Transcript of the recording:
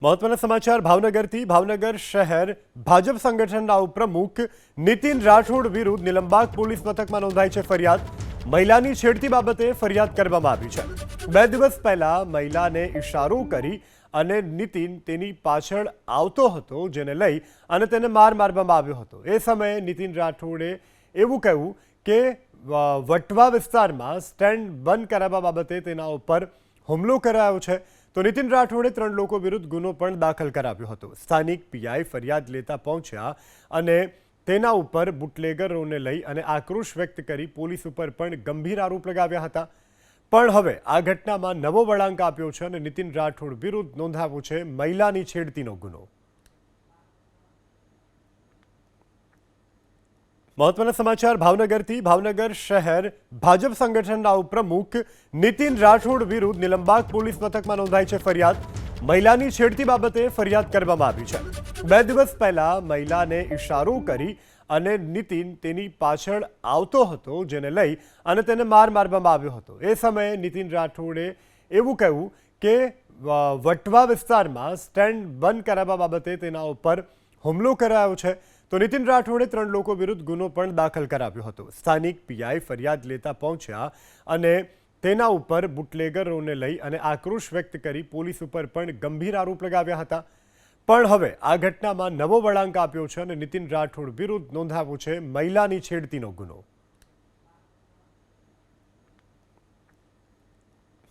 મહત્વના સમાચાર ભાવનગરથી ભાવનગર શહેર ભાજપ સંગઠનના ઉપપ્રમુખ નીતિન રાઠોડ વિરુદ્ધ નિલંબાગ પોલીસ મથકમાં નોંધાઈ છે ફરિયાદ। મહિલાની છેડતી બાબતે ફરિયાદ કરવામાં આવી છે। 2 દિવસ પહેલા મહિલાને ઇશારો કરી અને નીતિન તેની પાછળ આવતો હતો, જેને લઈ અને તેને માર મારવામાં આવ્યો હતો। એ સમયે નીતિન રાઠોડે એવું કહ્યું કે વટવા વિસ્તારમાં સ્ટેન્ડ બંધ કરાવવા બાબતે તેના ઉપર હુમલો કરાયો છે। તો નીતિન રાઠોડે 3 લોકો વિરુદ્ધ ગુનો પણ દાખલ કરાવ્યો હતો। સ્થાનિક પીઆઈ ફરિયાદ લેતા પહોંચ્યા અને તેના ઉપર બુટલેગરોને લઈ અને આક્રોશ વ્યક્ત કરી પોલીસ ઉપર પણ ગંભીર આરોપ લગાવ્યા હતા। પણ હવે આ ઘટનામાં નવો વળાંક આપ્યો છે અને નીતિન રાઠોડ વિરુદ્ધ નોંધાવ્યો છે મહિલાની છેડતીનો ગુનો। મહત્વના સમાચાર ભાવનગરથી ભાવનગર શહેર ભાજપ સંગઠનના ઉપપ્રમુખ નીતિન રાઠોડ વિરુદ્ધ નિલંબાગ પોલીસ મથકમાં નોંધાઈ છે ફરિયાદ। મહિલાની છેડતી બાબતે ફરિયાદ કરવામાં આવી છે। 2 દિવસ પહેલા મહિલાને ઇશારો કરી અને નીતિન તેની પાછળ આવતો હતો, જેને લઈ અને તેને માર મારવામાં આવ્યો હતો। એ સમયે નીતિન રાઠોડે એવું કહ્યું કે વટવા વિસ્તારમાં સ્ટેન્ડ બંધ કરાવવા બાબતે તેના ઉપર હુમલો કરાયો છે। તો નીતિન રાઠોડે 3 લોકો વિરુદ્ધ ગુનો પણ દાખલ કરાવ્યો હતો। સ્થાનિક પીઆઈ ફરિયાદ લેતા પહોંચ્યા અને તેના ઉપર બુટલેગરોને લઈ અને આક્રોશ વ્યક્ત કરી પોલીસ ઉપર પણ ગંભીર આરોપ લગાવ્યા હતા। પણ હવે આ ઘટનામાં નવો વળાંક આપ્યો છે અને નીતિન રાઠોડ વિરુદ્ધ નોંધાવ્યો છે મહિલાની છેડતીનો ગુનો।